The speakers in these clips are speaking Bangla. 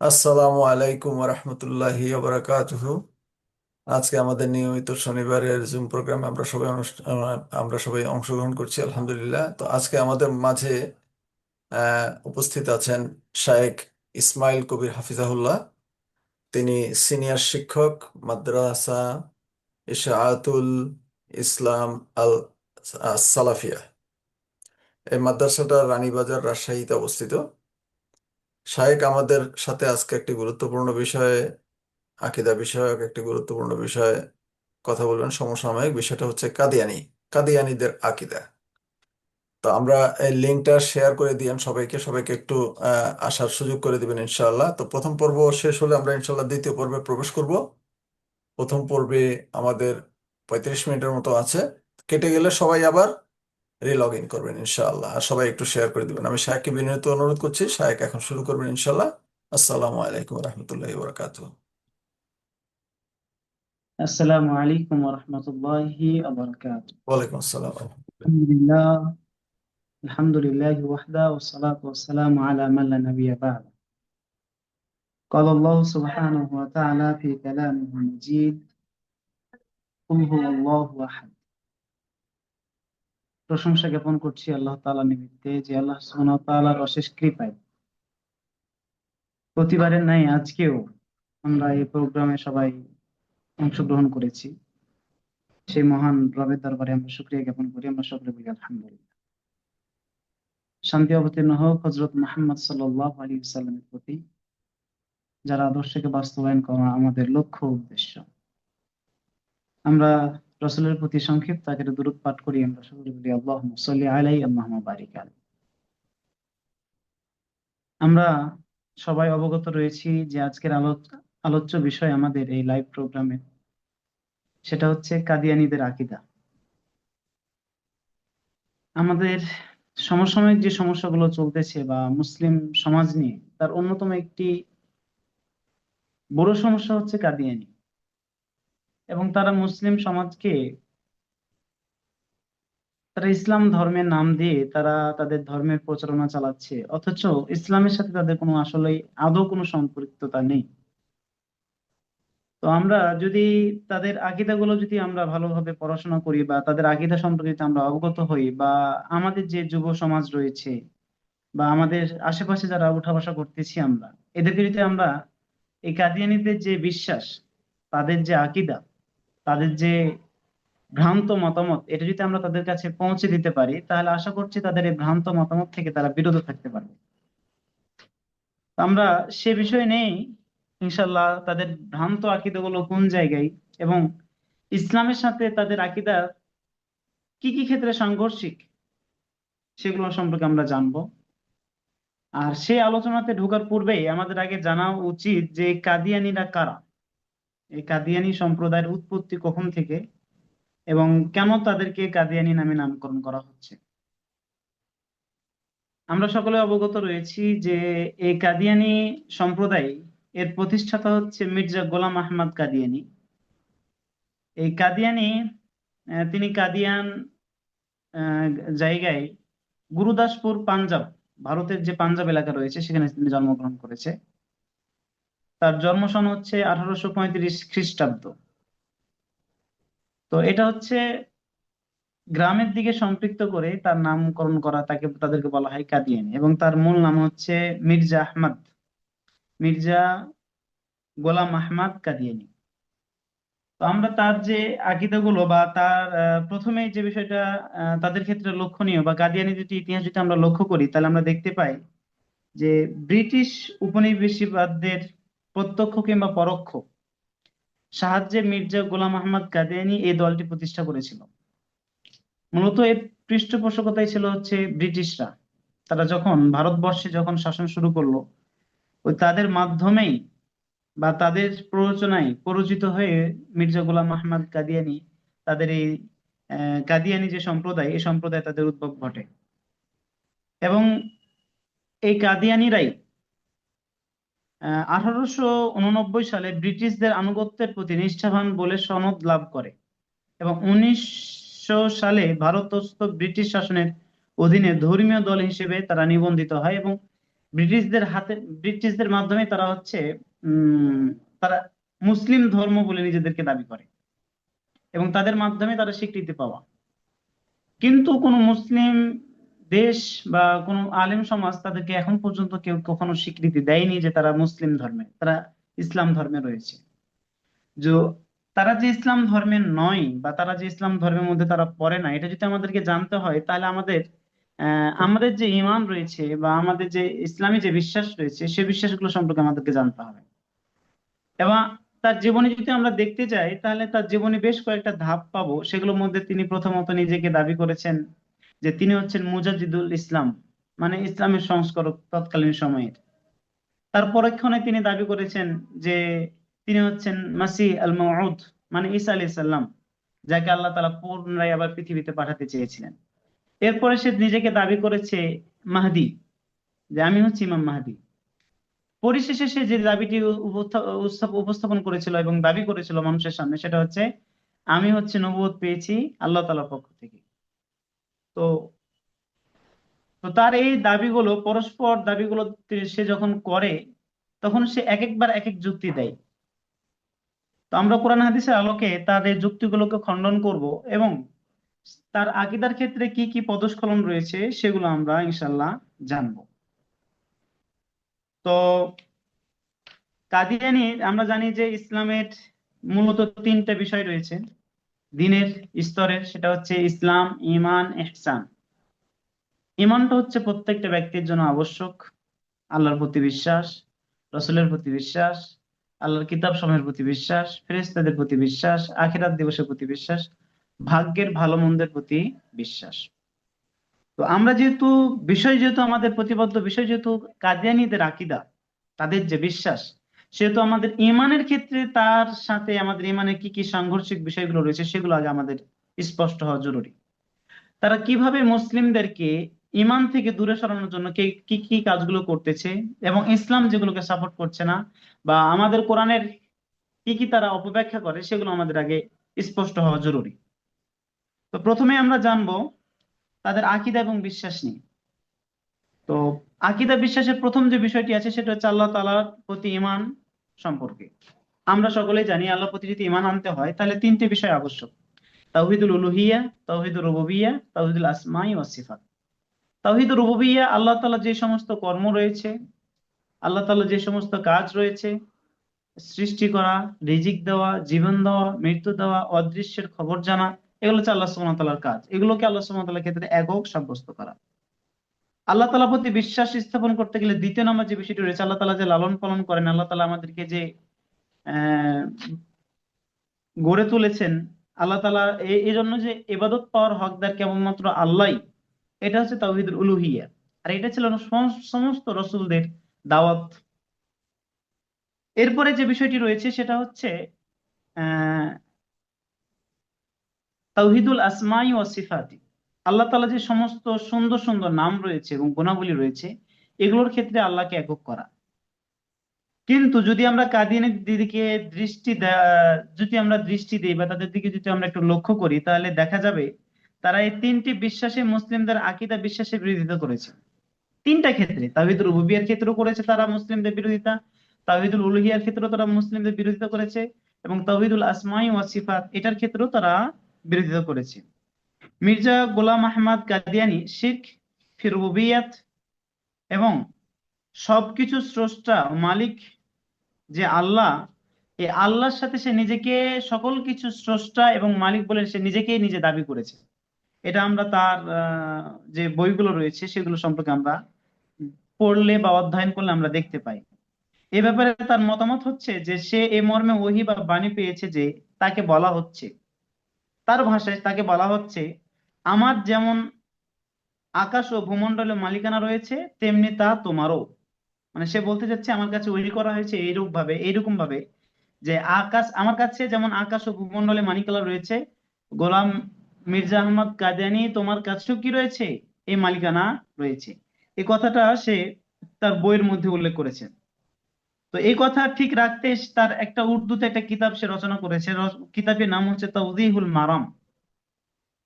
আসসালামু আলাইকুম রহমতুল্লাহি বারাকাতুহু। আজকে আমাদের নিয়মিত শনিবারের জুম প্রোগ্রামে আমরা সবাই অংশগ্রহণ করছি আলহামদুলিল্লাহ। তো আজকে আমাদের মাঝে উপস্থিত আছেন শায়েখ ইসমাইল কবির হাফিজাহুল্লাহ। তিনি সিনিয়র শিক্ষক, মাদ্রাসা ইশাআতুল ইসলাম আল সালাফিয়া। এই মাদ্রাসাটা রানীবাজার, রাজশাহীতে অবস্থিত। শায়েখ আমাদের সাথে আজকে একটি গুরুত্বপূর্ণ বিষয়ে, আকীদা বিষয়ক একটি গুরুত্বপূর্ণ বিষয়ে কথা বলবেন। সমসাময়িক বিষয়টা হচ্ছে কাদিয়ানি, কাদিয়ানিদের আকীদা। তো আমরা এই লিঙ্কটা শেয়ার করে দিয়েন সবাইকে, সবাইকে একটু আসার সুযোগ করে দিবেন ইনশাআল্লাহ। তো প্রথম পর্ব শেষ হলে আমরা ইনশাআল্লাহ দ্বিতীয় পর্বে প্রবেশ করব। প্রথম পর্বে আমাদের 35 মিনিটের মতো আছে। কেটে গেলে সবাই আবার রিলগ ইন করবেন ইনশাআল্লাহ। আর সবাই একটু শেয়ার করে দিবেন। আমি শায়েককে বিনীত অনুরোধ করছি, শায়েক এখন শুরু করবেন ইনশাআল্লাহ। আসসালামু আলাইকুম রহমতুল্লাহি বারাকাতুহু। আসসালামু আলাইকুম ওয়া রাহমাতুল্লাহি ওয়া বারাকাতুহু। ওয়ালাইকুম আসসালাম। আলহামদুলিল্লাহ, আলহামদুলিল্লাহি ওয়াহদা ওয়াস সালাতু ওয়াস সালামু আলা মান লা নাবিয়্যা বা'দা। قال الله سبحانه وتعالى في كلامه المجيد: قل هو الله أحد। প্রশংসা জ্ঞাপন করছি আল্লাহ তাআলা নিমিত্তে, যে আল্লাহ সুবহানাহু ওয়া তাআলার অশেষ কৃপায় প্রতিবারের ন্যায় আজকেও আমরা এই প্রোগ্রামে সবাই অংশগ্রহণ করেছি। সেই মহান রবের দরবারে আমরা শুকরিয়া জ্ঞাপন করি। আমরা সকলে বলি আলহামদুলিল্লাহ। শান্তি অবতীর্ণ হোক হযরত মুহাম্মদ সাল্লাল্লাহু আলাইহি ওয়াসাল্লামের প্রতি, যারা আদর্শকে বাস্তবায়ন করা আমাদের লক্ষ্য উদ্দেশ্য। আমরা রাসূলের প্রতি সংক্ষিপ্ত আকারে দুরূদ পাঠ করি। আমরা সকলে বলি আল্লাহুম্মা সাল্লি আলাইহি আল্লাহুম্মা বারিক আলাইহি। আমরা সবাই অবগত রয়েছি যে আজকের আলোচ্য বিষয় আমাদের এই লাইভ প্রোগ্রামে, সেটা হচ্ছে কাদিয়ানীদের আকীদা। আমাদের সমসাময়িক যে সমস্যাগুলো চলতেছে বা মুসলিম সমাজ নিয়ে, তার অন্যতম একটি বড় সমস্যা হচ্ছে কাদিয়ানী। এবং তারা মুসলিম সমাজকে, তারা ইসলাম ধর্মের নাম দিয়ে তারা তাদের ধর্মের প্রচারণা চালাচ্ছে, অথচ ইসলামের সাথে তাদের কোনো আসলে আদৌ কোনো সম্পৃক্ততা নেই। তো আমরা যদি তাদের আকীদাগুলো যদি আমরা ভালোভাবে পড়াশোনা করি বা তাদের আকীদা সম্পর্কে যদি আমরা অবগত হই, বা আমাদের যে যুব সমাজ রয়েছে বা আমাদের আশেপাশে যারা উঠা বসা করতেছি আমরা, এদেরকে যদি আমরা এই কাদিয়ানীদের যে বিশ্বাস, তাদের যে আকীদা, তাদের যে ভ্রান্ত মতামত, এটা যদি আমরা তাদের কাছে পৌঁছে দিতে পারি, তাহলে আশা করছি তাদের এই ভ্রান্ত মতামত থেকে তারা বিরত থাকতে পারবে। তো আমরা সে বিষয় নেই ইনশাল্লাহ, তাদের ভ্রান্ত আকীদাগুলো কোন জায়গায় এবং ইসলামের সাথে তাদের আকীদা কি কি ক্ষেত্রে সাংঘর্ষিক, সেগুলো সম্পর্কে আমরা জানবো। আর সেই আলোচনাতে ঢোকার পূর্বেই আমাদের আগে জানা উচিত যে কাদিয়ানীরা কারা, এই কাদিয়ানী সম্প্রদায়ের উৎপত্তি কখন থেকে এবং কেন তাদেরকে কাদিয়ানী নামে নামকরণ করা হচ্ছে। আমরা সকলে অবগত রয়েছি যে এই কাদিয়ানী সম্প্রদায়, এর প্রতিষ্ঠাতা হচ্ছে মির্জা গোলাম আহমদ কাদিয়ানী। এই কাদিয়ানী, তিনি কাদিয়ান আহ, জায়গায় গুরুদাসপুর, পাঞ্জাব, ভারতের যে পাঞ্জাব এলাকা রয়েছে সেখানে তিনি জন্মগ্রহণ করেছে। তার জন্ম সন হচ্ছে 1835 খ্রিস্টাব্দ। তো এটা হচ্ছে গ্রামের দিকে সম্পৃক্ত করে তার নামকরণ করা, তাদেরকে বলা হয় কাদিয়ানী। এবং তার মূল নাম হচ্ছে মির্জা আহমদ, মির্জা গোলাম আহমদ কাদিয়ানী। তো আমরা তার যে আকীদাগুলো বা তার প্রথমেই যে বিষয়টা তাদের ক্ষেত্রে লক্ষণীয়, বা কাদিয়ানী যদি ইতিহাস যদি আমরা লক্ষ্য করি, তাহলে আমরা দেখতে পাই যে ব্রিটিশ উপনিবেশিকদের প্রত্যক্ষ কিংবা পরোক্ষ সাহায্যে মির্জা গোলাম আহমদ কাদিয়ানী এই দলটি প্রতিষ্ঠা করেছিল। মূলত এর পৃষ্ঠপোষকতাই ছিল হচ্ছে ব্রিটিশরা। তারা যখন ভারতবর্ষে যখন শাসন শুরু করলো, ওই তাদের মাধ্যমেই বা তাদের প্ররোচনায় পরিচিত হয়ে মির্জা গোলাম আহমদ কাদিয়ানী, তাদের এই কাদিয়ানী যে সম্প্রদায়, এই সম্প্রদায় তাদের উদ্ভব ঘটে। এবং এই কাদিয়ানীরাই 1889 সালে ব্রিটিশদের আনুগত্যের প্রতি নিষ্ঠাবান বলে সনদ লাভ করে এবং 1900 সালে ভারতস্থ ব্রিটিশ শাসনের অধীনে ধর্মীয় দল হিসেবে তারা নিবন্ধিত হয় এবং ব্রিটিশদের হাতে, ব্রিটিশদের মাধ্যমে তারা হচ্ছে উম তারা মুসলিম ধর্ম বলে নিজেদেরকে দাবি করে এবং তাদের মাধ্যমে তারা স্বীকৃতি পাওয়া। কিন্তু কোন মুসলিম দেশ বা কোন আলেম সমাজ তাদেরকে এখন পর্যন্ত কেউ কখনো স্বীকৃতি দেয়নি যে তারা মুসলিম ধর্মে, তারা ইসলাম ধর্মে রয়েছে। যে তারা যে ইসলাম ধর্মের নয় বা তারা যে ইসলাম ধর্মের মধ্যে তারা পড়ে না, এটা যদি আমাদেরকে জানতে হয় তাহলে আমাদের যে ঈমান রয়েছে বা আমাদের যে ইসলামী যে বিশ্বাস রয়েছে সে বিশ্বাসগুলো সম্পর্কে আমাদেরকে জানতে হবে। এবং তার জীবনে যদি আমরা দেখতে যাই তাহলে তার জীবনে বেশ কয়েকটা ধাপ পাবো, সেগুলোর মধ্যে তিনি প্রথমত নিজেকে দাবি করেছেন যে তিনি হচ্ছেন মুজাদ্দিদুল ইসলাম, মানে ইসলামের সংস্কারক তৎকালীন সময়ের। তার পরক্ষণে তিনি দাবি করেছেন যে তিনি হচ্ছেন মাসিহ আল মাউউদ, মানে ঈসা আলাইহিস সালাম, যাকে আল্লাহ তাআলা পুনরায় আবার পৃথিবীতে পাঠাতে চেয়েছিলেন। এরপরে সে নিজেকে দাবি করেছে মাহদি, যে আমি হচ্ছি ইমাম মাহদি। পরিশেষে সে যে দাবিটি উপস্থাপন করেছিল এবং দাবি করেছিল মানুষের সামনে, সেটা হচ্ছে আমি হচ্ছে নবুয়ত পেয়েছি আল্লাহ তাআলার পক্ষ থেকে। তো তো তার এই দাবিগুলো, পরস্পর দাবিগুলো সে যখন করে তখন সে এক একবার এক এক যুক্তি দেয়। তো আমরা কোরআন হাদিসের আলোকে তার এই যুক্তিগুলোকে খণ্ডন করব এবং তার আকীদার ক্ষেত্রে কি কি পদস্খলন রয়েছে সেগুলো আমরা ইনশাল্লাহ জানবো। তো কাদিয়ানি, আমরা জানি যে ইসলামের মূলত তিনটা বিষয় রয়েছে দিনের স্তরের, সেটা হচ্ছে ইসলাম, ঈমান, ইহসান। ঈমানটা হচ্ছে প্রত্যেকটা ব্যক্তির জন্য আবশ্যক। আল্লাহর প্রতি বিশ্বাস, রসুলের প্রতি বিশ্বাস, আল্লাহর কিতাব সমূহের প্রতি বিশ্বাস, ফেরেশতাদের প্রতি বিশ্বাস, আখিরাত দিবসের প্রতি বিশ্বাস, ভাগ্যের ভালো মন্দের প্রতি বিশ্বাস। তো আমরা যেহেতু যেহেতু আমাদের প্রতিবদ্ধ বিষয় যেহেতু কাদিয়ানীদের আকীদা, তাদের যে বিশ্বাস, সেহেতু আমাদের ঈমানের ক্ষেত্রে তার সাথে আমাদের ঈমানের কি কি সাংঘর্ষিক বিষয়গুলো রয়েছে সেগুলো আগে আমাদের স্পষ্ট হওয়া জরুরি। তারা কিভাবে মুসলিমদেরকে ঈমান থেকে দূরে সরানোর জন্য কি কি কাজগুলো করতেছে এবং ইসলাম যেগুলোকে সাপোর্ট করছে না বা আমাদের কোরআনের কি কি তারা অপব্যাখ্যা করে সেগুলো আমাদের আগে স্পষ্ট হওয়া জরুরি। তো প্রথমে আমরা জানবো তাদের আকীদা এবং বিশ্বাস নিয়ে। তো আকীদা বিশ্বাসের প্রথম যে বিষয়টি আছে সেটা হচ্ছে আল্লাহ তাআলার প্রতি ঈমান সম্পর্কে। আমরা সকলেই জানি আল্লাহর প্রতি যদি ঈমান আনতে হয় তাহলে তিনটি বিষয় আবশ্যক: তাওহীদুল উলুহিয়্যা, তাওহীদুর রুবুবিয়্যা, তাওহীদুল আসমাই ওয়াস সিফাত। তাওহীদুর রুবুবিয়্যা, আল্লাহ তাআলা যে সমস্ত কর্ম রয়েছে, আল্লাহ তাআলা যে সমস্ত কাজ রয়েছে, সৃষ্টি করা, রিজিক দেওয়া, জীবন দেওয়া, মৃত্যু দেওয়া, অদৃশ্যের খবর জানা, এগুলো হচ্ছে আল্লাহ সুবহানাহু ওয়া তাআলার কাজ। এগুলোকে আল্লাহ সুবহানাহু ওয়া তাআলার ক্ষেত্রে একক সাব্যস্ত করা। আল্লাহ তাআলার প্রতি বিশ্বাস স্থাপন করতে গেলে দ্বিতীয় নম্বর যে বিষয়টি রয়েছে, আল্লাহ তাআলা যে লালন পালন করেন, আল্লাহ তাআলা আমাদেরকে যে আহ গড়ে তুলেছেন, আল্লাহ তাআলা এই জন্য যে ইবাদত পাওয়ার হকদার কেবলমাত্র আল্লাহই, এটা হচ্ছে তাওহীদুল উলুহিয়্যা। আর এটা ছিল সমস্ত রসুলদের দাওয়াত। এরপরে যে বিষয়টি রয়েছে সেটা হচ্ছে আহ তাওহীদুল আসমাই ওয়া সিফাতি। আল্লাহ তাআলা যে সমস্ত সুন্দর সুন্দর নাম রয়েছে এবং গুণাবলী রয়েছে, এগুলোর ক্ষেত্রে আল্লাহকে একক করা। কিন্তু যদি আমরা কাদিয়ানীর দিকে যদি আমরা দৃষ্টি দিই বা তাদের দিকে যদি আমরা একটু লক্ষ্য করি তাহলে দেখা যাবে তারা এই তিনটি বিশ্বাসে মুসলিমদের আকীদা বিশ্বাসের বিরোধিতা করেছে। তিনটা ক্ষেত্রে, তাওহীদুল রুবুবিয়্যার ক্ষেত্রেও করেছে তারা মুসলিমদের বিরোধিতা, তাওহীদুল উলুহিয়ার ক্ষেত্রেও তারা মুসলিমদের বিরোধিতা করেছে, এবং তাওহীদুল আসমাই ওয়াস সিফাত এটার ক্ষেত্রেও তারা বিরোধিতা করেছে। মির্জা গোলাম আহমদ কাদিয়ানী শিরক ফি রুবুবিয়্যাত এবং সবকিছু স্রষ্টা ও মালিক যে আল্লাহ, এই আল্লাহর সাথে সে নিজেকে সকল কিছু স্রষ্টা এবং মালিক বলে সে নিজেকেই নিজে দাবি করেছে। এটা আমরা তার যে বইগুলো রয়েছে সেগুলো সম্পর্কে আমরা পড়লে বা অধ্যয়ন করলে আমরা দেখতে পাই। এ ব্যাপারে তার মতামত হচ্ছে যে সে এ মর্মে ওহী বা বাণী পেয়েছে যে তাকে বলা হচ্ছে, তার ভাষায় তাকে বলা হচ্ছে, আমার যেমন আকাশ ও ভূমণ্ডলে মালিকানা রয়েছে তেমনি তা তোমারও। মানে সে বলতে চাচ্ছে আমার কাছে ওহী করা হয়েছে এইরকম ভাবে যে আকাশ আমার কাছে যেমন আকাশ ও ভূমণ্ডলে মালিকানা রয়েছে, গোলাম মির্জা আহমদ কাদিয়ানী তোমার কাছেও কি রয়েছে, এই মালিকানা রয়েছে। এই কথাটা সে তার বইয়ের মধ্যে উল্লেখ করেছে। তো এই কথা ঠিক রাখতে তার একটা উর্দুতে একটা কিতাব সে রচনা করেছে, কিতাবের নাম হচ্ছে তাওদীহুল মারাম।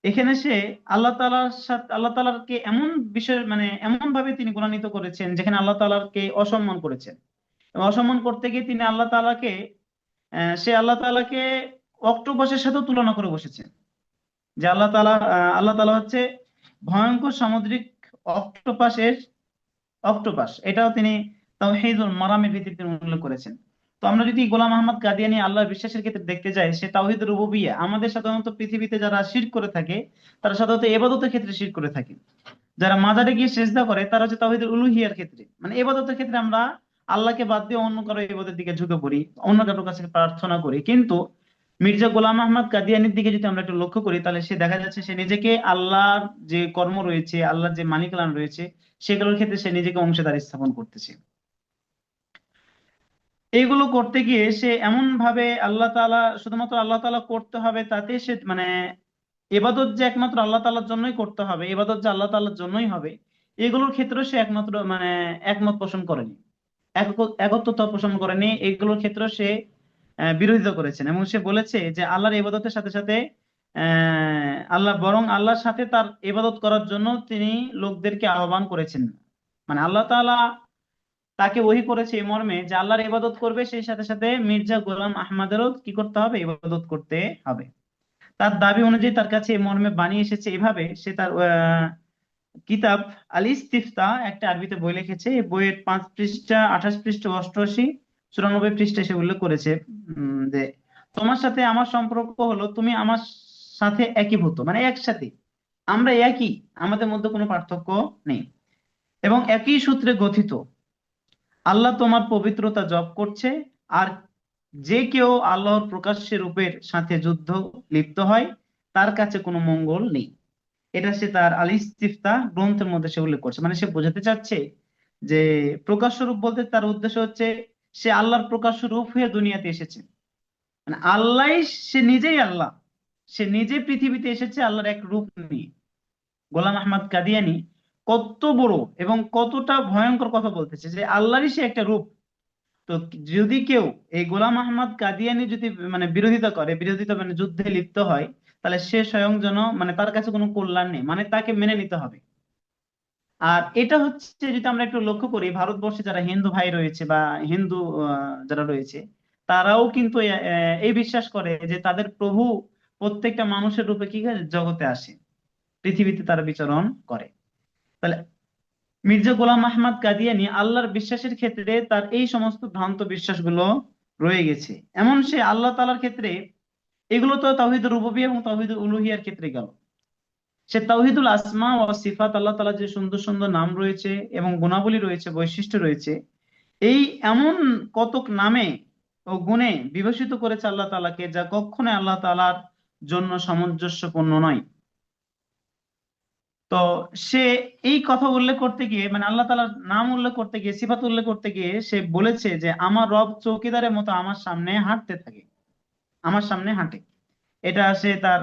এখানে সে আল্লাহ তাআলার সাথে আল্লাহ তাআলাকে এমন বিষয় মানে এমন ভাবে তিনি গুণান্বিত করেছেন যেখানে আল্লাহ তাআলাকে অসম্মান করেছেন। এবং অসম্মান করতে গিয়ে তিনি আল্লাহ তাআলাকে অক্টোপাসের সাথেও তুলনা করে বসেছেন। যে আল্লাহ তাআলা হচ্ছে ভয়ঙ্কর সামুদ্রিক অক্টোপাসের অক্টোপাস, এটাও তিনি তাওহীদুল মারামের ভিত্তিতে উল্লেখ করেছেন। তো আমরা যদি গোলাম আহমদ কাদিয়ানী আল্লাহর বিশ্বাসের ক্ষেত্রে দেখতে যাই, সে তাওহীদ রুবুবিয়্যাহ, আমাদের সাধারণত পৃথিবীতে যারা শিরক করে থাকে তারা সাধারণত ইবাদতের ক্ষেত্রে শিরক করে থাকে। যারা মাজারে গিয়ে সেজদা করে তারা হচ্ছে তাওহীদুল উলুহিয়ার ক্ষেত্রে, মানে ইবাদতের ক্ষেত্রে আমরা আল্লাহকে বাদ দিয়ে অন্য কারো ইবাদতের দিকে ঝুঁকে পড়ি, অন্য কারোর কাছে প্রার্থনা করি। কিন্তু মির্জা গোলাম আহমদ কাদিয়ানির দিকে যদি আমরা একটু লক্ষ্য করি, তাহলে সে দেখা যাচ্ছে সে নিজেকে আল্লাহর যে কর্ম রয়েছে, আল্লাহর যে মালিকানা রয়েছে, সেগুলোর ক্ষেত্রে সে নিজেকে অংশীদার স্থাপন করতেছে। এইগুলো করতে গিয়ে সে এমন ভাবে শুধুমাত্র আল্লাহ তাআলা করতে হবে তাতে সে মানে এবাদত যে একমাত্র আল্লাহ তাআলার জন্যই করতে হবে, এবাদত যে আল্লাহ তাআলার জন্যই হবে, এগুলোর ক্ষেত্রে সে একমাত্র মানে একমত পোষণ করেনি, একত্বতা পোষণ করেনি। এগুলোর ক্ষেত্রে সে বিরোধিতা করেছেন এবং সে বলেছে যে আল্লাহর ইবাদতের সাথে সাথে আল্লাহর সাথে তার ইবাদত করার জন্য তিনি লোকদেরকে আহ্বান করেছেন। মানে আল্লাহ তাআলা তাকে ওহী করেছে এই মর্মে যে আল্লাহর ইবাদত করবে, সেই সাথে সাথে মির্জা গোলাম আহমদেরও কি করতে হবে, ইবাদত করতে হবে। তার দাবি অনুযায়ী তার কাছে এই মর্মে বাণী এসেছে। এভাবে সে তার কিতাব আল ইস্তিফতা, একটা আরবিতে বই লিখেছে। এই বইয়ের 5 পৃষ্ঠা, 28 পৃষ্ঠা, 88, 94 পৃষ্ঠায় সে উল্লেখ করেছে যে তোমার সাথে আমার সম্পর্ক হলো তুমি আমার সাথে একীভূত, মানে একসাথে, আমরা একই, আমাদের মধ্যে কোনো পার্থক্য নেই এবং একই সূত্রে গঠিত। আল্লাহ তোমার পবিত্রতা জপ করছে, আর যে কেউ আল্লাহর প্রকাশ্য রূপের সাথে যুদ্ধ লিপ্ত হয় তার কাছে কোনো মঙ্গল নেই। এটা সে তার আল ইস্তিফতা গ্রন্থের মধ্যে সে উল্লেখ করছে। মানে সে বোঝাতে চাচ্ছে যে প্রকাশ্য রূপ বলতে তার উদ্দেশ্য হচ্ছে সে আল্লাহর প্রকাশ্য রূপ হয়ে দুনিয়াতে এসেছে। মানে আল্লাহ, সে নিজেই আল্লাহ, সে নিজে পৃথিবীতে এসেছে আল্লাহর এক রূপ নিয়ে। গোলাম আহমদ কাদিয়ানী কত বড় এবং কতটা ভয়ঙ্কর কথা বলতেছে যে আল্লাহরই সে একটা রূপ। তো যদি কেউ এই গোলাম আহমদ কাদিয়ানি যদি মানে বিরোধিতা মানে যুদ্ধে লিপ্ত হয়, তাহলে সে স্বয়ং যেন মানে তার কাছে কোনো কল্যাণ নেই, মানে তাকে মেনে নিতে হবে। আর এটা হচ্ছে যদি আমরা একটু লক্ষ্য করি, ভারতবর্ষে যারা হিন্দু ভাই রয়েছে বা হিন্দু যারা রয়েছে, তারাও কিন্তু এই বিশ্বাস করে যে তাদের প্রভু প্রত্যেকটা মানুষের রূপে কি করে জগতে আসে, পৃথিবীতে তারা বিচরণ করে। তাহলে মির্জা গোলাম আহমদ কাদিয়ানী আল্লাহর বিশ্বাসের ক্ষেত্রে তার এই সমস্ত ভ্রান্ত বিশ্বাসগুলো রয়ে গেছে। এমন সে আল্লাহ তাআলার ক্ষেত্রে, এগুলো তো তাওহীদুর রুবুবিয়্যাহ এবং তাওহীদুল উলুহিয়ার ক্ষেত্রে গেল। সে তাওহীদুল আসমা ও সিফাত, আল্লাহ তাআলার যে সুন্দর সুন্দর নাম রয়েছে এবং গুণাবলী রয়েছে, বৈশিষ্ট্য রয়েছে, এই এমন কতক নামে ও গুণে বিভূষিত করেছে আল্লাহ তাআলাকে, যা কখনো আল্লাহ তাআলার জন্য সামঞ্জস্যপূর্ণ নয়। তো সে এই কথা উল্লেখ করতে গিয়ে মানে আল্লাহ তাআলার নাম উল্লেখ করতে গিয়ে, সিফাত উল্লেখ করতে গিয়ে সে বলেছে যে আমার রব চৌকিদারের মতো আমার সামনে হাঁটতে থাকে, আমার সামনে হাঁটে। এটা সে তার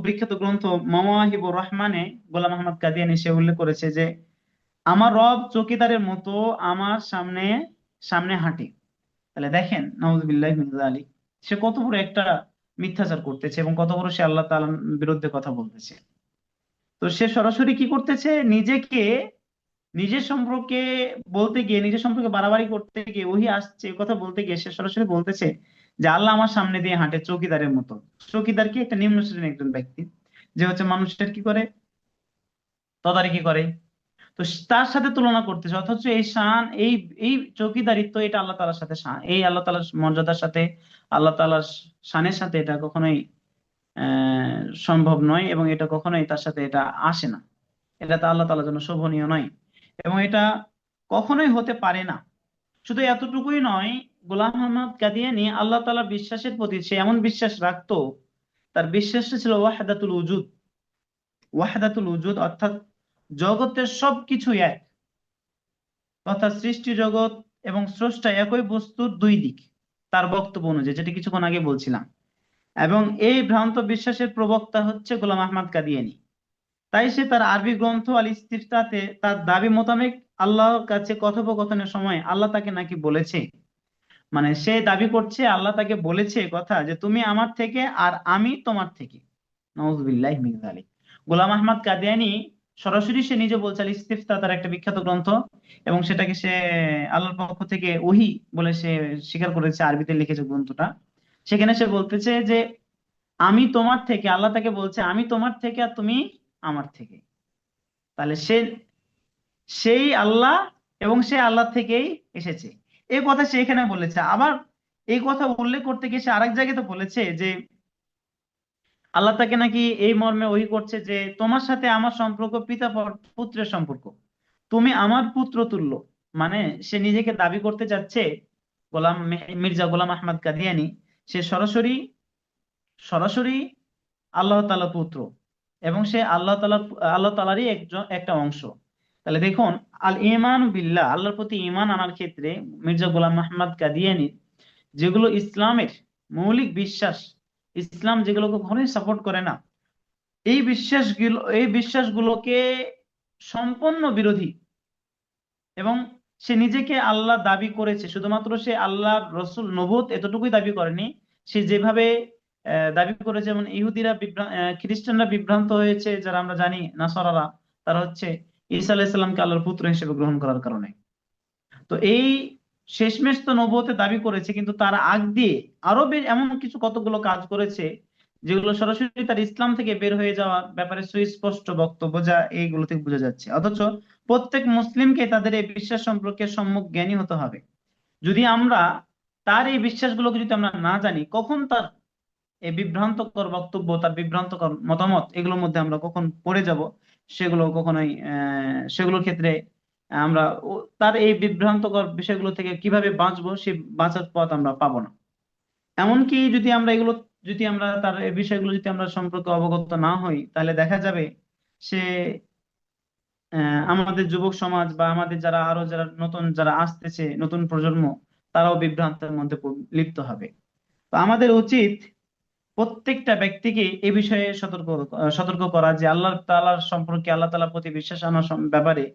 বিখ্যাত গ্রন্থ মাওয়াহিবুর রহমানে গোলাম আহমদ কাদিয়ানী সে উল্লেখ করেছে যে আমার রব চৌকিদারের মতো আমার সামনে সামনে হাঁটে। তাহলে দেখেন, নাউজুবিল্লাহি মিন যালিক, সে কত বড় একটা মিথ্যাচার করতেছে এবং কত বড় সে আল্লাহ তাআলার বিরুদ্ধে কথা বলতেছে। তো সে সরাসরি কি করতেছে, নিজের সম্পর্কে নিজের সম্পর্কে বাড়াবাড়ি করতে গিয়ে, ওহী আসছে এ কথা বলতে গিয়ে সে সরাসরি বলতেছে যে আল্লাহ আমার সামনে দিয়ে হাঁটে চৌকিদারের মতো। চৌকিদার কি একটা নিম্ন শ্রেণীর একজন ব্যক্তি, যে হচ্ছে মানুষের কি করে, তদারকি করে। তো তার সাথে তুলনা করতেছে, অথচ এই শান এই এই চৌকিদারিত্ব এটা আল্লাহ তাআলার সাথে এই আল্লাহ তাআলার মর্যাদার সাথে, আল্লাহ তাআলার শানের সাথে এটা কখনোই আহ সম্ভব নয় এবং এটা কখনোই তার সাথে এটা আসে না। এটা তো আল্লাহ তাআলার জন্য শোভনীয় নয় এবং এটা কখনোই হতে পারে না। শুধু এতটুকুই নয়, গোলাম আহমদ কাদিয়ানী আল্লাহ তাআলার বিশ্বাসের প্রতি সে এমন বিশ্বাস রাখতো, তার বিশ্বাসটা ছিল ওয়াহদাতুল উজুদ। ওয়াহদাতুল উজুদ অর্থাৎ জগতের সবকিছু এক, তথা সৃষ্টি জগৎ এবং স্রষ্টা একই বস্তুর দুই দিক, তার বক্তব্য অনুযায়ী, যেটা কিছুক্ষণ আগে বলছিলাম। এবং এই ভ্রান্ত বিশ্বাসের প্রবক্তা হচ্ছে গোলাম আহমদ কাদিয়ানী। তাই সে তার আরবি গ্রন্থ আল ইস্তিফতাতে তার দাবি মোতাবেক আল্লাহর কাছে কথোপকথনের সময় আল্লাহ তাকে নাকি বলেছে, মানে সে দাবি করছে আল্লাহ তাকে বলেছে কথা যে তুমি আমার থেকে আর আমি তোমার থেকে। নাউযুবিল্লাহি মিন যালিক। গোলাম আহমদ কাদিয়ানী সরাসরি সে নিজে বলছে, আল ইস্তিফতা তার একটা বিখ্যাত গ্রন্থ, এবং সেটাকে সে আল্লাহর পক্ষ থেকে ওহী বলে সে স্বীকার করেছে, আরবিতে লিখেছে গ্রন্থটা। সেখানে সে বলতেছে যে আমি তোমার থেকে, আল্লাহ তাকে বলছে আমি তোমার থেকে আর তুমি আমার থেকে। তাহলে সেই আল্লাহ এবং সে আল্লাহ থেকেই এসেছে, এই কথা সে এখানে বলেছে। আবার এই কথা উল্লেখ করতে গিয়ে সে আরেক জায়গায় তো বলেছে যে আল্লাহ তাকে নাকি এই মর্মে ওহী করছে যে তোমার সাথে আমার সম্পর্ক পিতা পুত্রের সম্পর্ক, তুমি আমার পুত্র তুল্য। মানে সে নিজেকে দাবি করতে চাচ্ছে, মির্জা গোলাম আহমদ কাদিয়ানী, সে সরাসরি সরাসরি আল্লাহ তাআলা পুত্র, এবং সে আল্লাহ তাআলারই একটা অংশ। তাহলে দেখুন, আল ঈমান বিল্লাহ, আল্লাহর প্রতি ঈমান আনার ক্ষেত্রে মির্জা গোলাম আহমদ কাদিয়ানীর যেগুলো ইসলামের মৌলিক বিশ্বাস, ইসলাম যেগুলোকে কখনোই সাপোর্ট করে না, এই বিশ্বাসগুলোকে সম্পূর্ণ বিরোধী। এবং সে নিজেকে আল্লাহ দাবি করেছে, শুধুমাত্র সে আল্লাহর রসুল নবুয়ত এতটুকুই দাবি করেনি, সে যেভাবে দাবি করেছে, যেমন ইহুদিরা খ্রিস্টানরা বিভ্রান্ত হয়েছে, যারা আমরা জানি নাসারারা, তারা হচ্ছে ঈসা আলাইহিস সালামকে আল্লাহর পুত্র হিসেবে গ্রহণ করার কারণে। তো এই শেষমেশ তো নবুয়তের দাবি করেছে, কিন্তু তার আগ দিয়ে আরো এমন কিছু কতগুলো কাজ করেছে যেগুলো সরাসরি তার ইসলাম থেকে বের হয়ে যাওয়ার ব্যাপারে সুস্পষ্ট বক্তব্য, যা এইগুলো থেকে বোঝা যাচ্ছে। অথচ প্রত্যেক মুসলিমকে তাদের এই বিশ্বাস সম্পর্কে সম্যক জ্ঞানী হতে হবে। যদি আমরা তার এই বিশ্বাসগুলোকে যদি আমরা না জানি, কখন তার এই বিভ্রান্তকর বক্তব্য, তার বিভ্রান্তকর মতামত, এগুলোর মধ্যে আমরা কখন পড়ে যাব, সেগুলো কখনোই সেগুলোর ক্ষেত্রে আমরা তার এই বিভ্রান্তকর বিষয়গুলো থেকে কিভাবে বাঁচবো, সেই বাঁচার পথ আমরা পাবো না। এমনকি যদি আমরা তার এই বিষয়গুলো যদি আমরা সম্পর্কে অবগত না হই, তাহলে দেখা যাবে সে আমাদের যুবক সমাজ বা আমাদের যারা নতুন যারা আসতেছে, নতুন প্রজন্ম, তারাও বিভ্রান্তের মধ্যে লিপ্ত হবে। তো আমাদের উচিত প্রত্যেকটা ব্যক্তিকে এ বিষয়ে সতর্ক করা যে আল্লাহ তাআলার সম্পর্কে, আল্লাহ তাআলার প্রতি বিশ্বাস আনার ব্যাপারে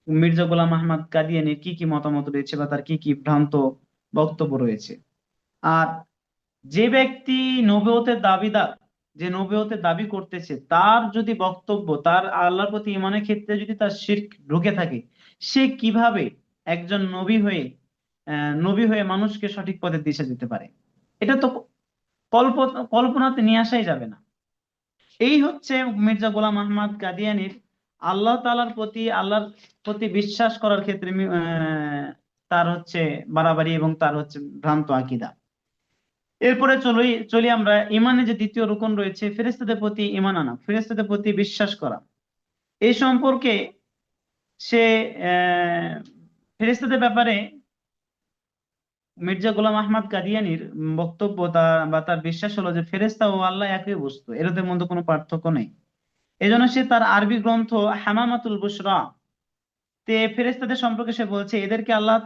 মির্জা গোলাম আহমদ কাদিয়ানীর কি কি মতামত রয়েছে বা তার কি কি ভ্রান্ত বক্তব্য রয়েছে। আর যে ব্যক্তি নবুয়তের দাবিদার, যে নবুয়তের দাবি করতেছে, তার যদি বক্তব্য, তার আল্লাহর প্রতি ঈমানের ক্ষেত্রে যদি তার শিরক ঢুকে থাকে, সে কিভাবে একজন নবী হয়ে মানুষকে সঠিক পথে দিশা দিতে পারে? এটা তো কল্পনাতে নিয়ে আসাই যাবে না। এই হচ্ছে মির্জা গোলাম আহমদ কাদিয়ানীর আল্লাহর প্রতি বিশ্বাস করার ক্ষেত্রে তার হচ্ছে বাড়াবাড়ি এবং তার হচ্ছে ভ্রান্ত আকীদা। এরপরে চলি আমরা ইমানে যে দ্বিতীয় রুকন রয়েছে, ফেরেশতাদের প্রতি ঈমান আনা, ফেরেশতাদের প্রতি বিশ্বাস করা। এই সম্পর্কে সে আহ ফেরেশতাদের ব্যাপারে মির্জা গোলাম আহমদ কাদিয়ানীর বক্তব্য বা তার বিশ্বাস হলো যে ফেরেশতা ও আল্লাহ একই বস্তু, এদের মধ্যে কোনো পার্থক্য নেই। এজন্য সে তার আরবি গ্রন্থ হামামাতুল বুশরা তে ফেরেশতাদের সম্পর্কে সে বলছে এদেরকে আল্লাহ